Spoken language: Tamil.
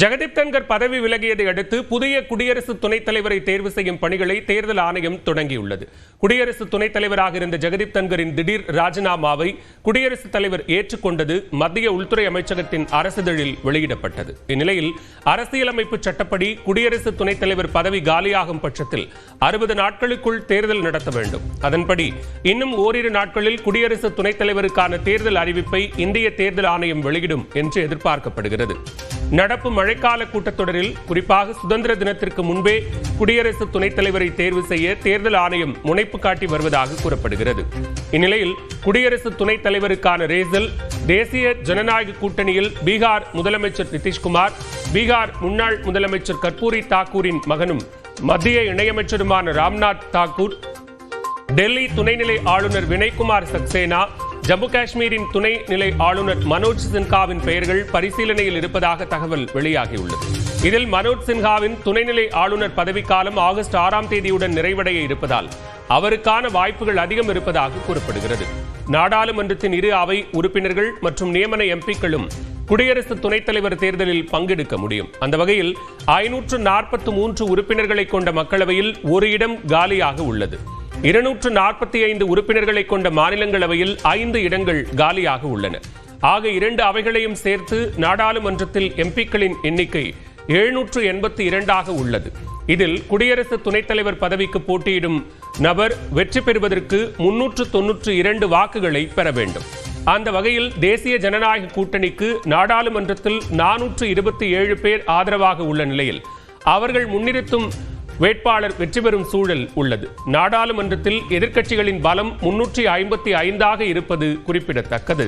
ஜெகதீப் தன்கர் பதவி விலகியதை அடுத்து புதிய குடியரசு துணைத் தலைவரை தேர்வு செய்யும் பணிகளை தேர்தல் ஆணையம் தொடங்கியுள்ளது. குடியரசு துணைத் தலைவராக இருந்த ஜெகதீப் தன்கரின் திடீர் ராஜினாமாவை குடியரசுத் தலைவர் ஏற்றுக்கொண்டது மத்திய உள்துறை அமைச்சகத்தின் அரசிதழில் வெளியிடப்பட்டது. இந்நிலையில் அரசியலமைப்பு சட்டப்படி குடியரசு துணைத் தலைவர் பதவி காலியாகும் பட்சத்தில் 60 நாட்களுக்குள் தேர்தல் நடத்த வேண்டும். அதன்படி இன்னும் ஓரிரு நாட்களில் குடியரசு துணைத் தலைவருக்கான தேர்தல் அறிவிப்பை இந்திய தேர்தல் ஆணையம் வெளியிடும் என்று எதிர்பார்க்கப்படுகிறது. நடப்பு மழைக்கால கூட்டத்தொடரில் குறிப்பாக சுதந்திர தினத்திற்கு முன்பே குடியரசு துணைத் தலைவரை தேர்வு செய்ய தேர்தல் ஆணையம் முனைப்பு காட்டி வருவதாக கூறப்படுகிறது. இந்நிலையில் குடியரசு துணைத் தலைவருக்கான ரேசல் தேசிய ஜனநாயக கூட்டணியில் பீகார் முதலமைச்சர் நிதிஷ்குமார், பீகார் முன்னாள் முதலமைச்சர் கர்பூரி தாக்கூரின் மகனும் மத்திய இணையமைச்சருமான ராம்நாத் தாக்கூர், டெல்லி துணைநிலை ஆளுநர் வினய்குமார் சக்சேனா, ஜம்மு காஷ்மீரின் துணைநிலை ஆளுநர் மனோஜ் சின்ஹாவின் பெயர்கள் பரிசீலனையில் இருப்பதாக தகவல் வெளியாகியுள்ளது. இதில் மனோஜ் சின்ஹாவின் துணைநிலை ஆளுநர் பதவிக்காலம் ஆகஸ்ட் 6ஆம் தேதியுடன் நிறைவடைய இருப்பதால் அவருக்கான வாய்ப்புகள் அதிகம் இருப்பதாக கூறப்படுகிறது. நாடாளுமன்றத்தின் இரு அவை உறுப்பினர்கள் மற்றும் நியமன எம்பிக்களும் குடியரசு துணைத் தலைவர் தேர்தலில் பங்கெடுக்க முடியும். அந்த வகையில் 543 உறுப்பினர்களை கொண்ட மக்களவையில் ஒரு இடம் காலியாக உள்ளது. 245 உறுப்பினர்களை கொண்ட மாநிலங்களவையில் 5 இடங்கள் காலியாக உள்ளன. ஆக 2 அவைகளையும் சேர்த்து நாடாளுமன்றத்தில் எம்பிக்களின் எண்ணிக்கை 782 உள்ளது. இதில் குடியரசு துணைத் தலைவர் பதவிக்கு போட்டியிடும் நபர் வெற்றி பெறுவதற்கு 392 வாக்குகளை பெற வேண்டும். அந்த வகையில் தேசிய ஜனநாயக கூட்டணிக்கு நாடாளுமன்றத்தில் 427 பேர் ஆதரவாக உள்ள நிலையில் அவர்கள் முன்னிறுத்தும் வேட்பாளர் வெற்றி பெறும் சூழல் உள்ளது. நாடாளுமன்றத்தில் எதிர்க்கட்சிகளின் பலம் 355 இருப்பது குறிப்பிடத்தக்கது.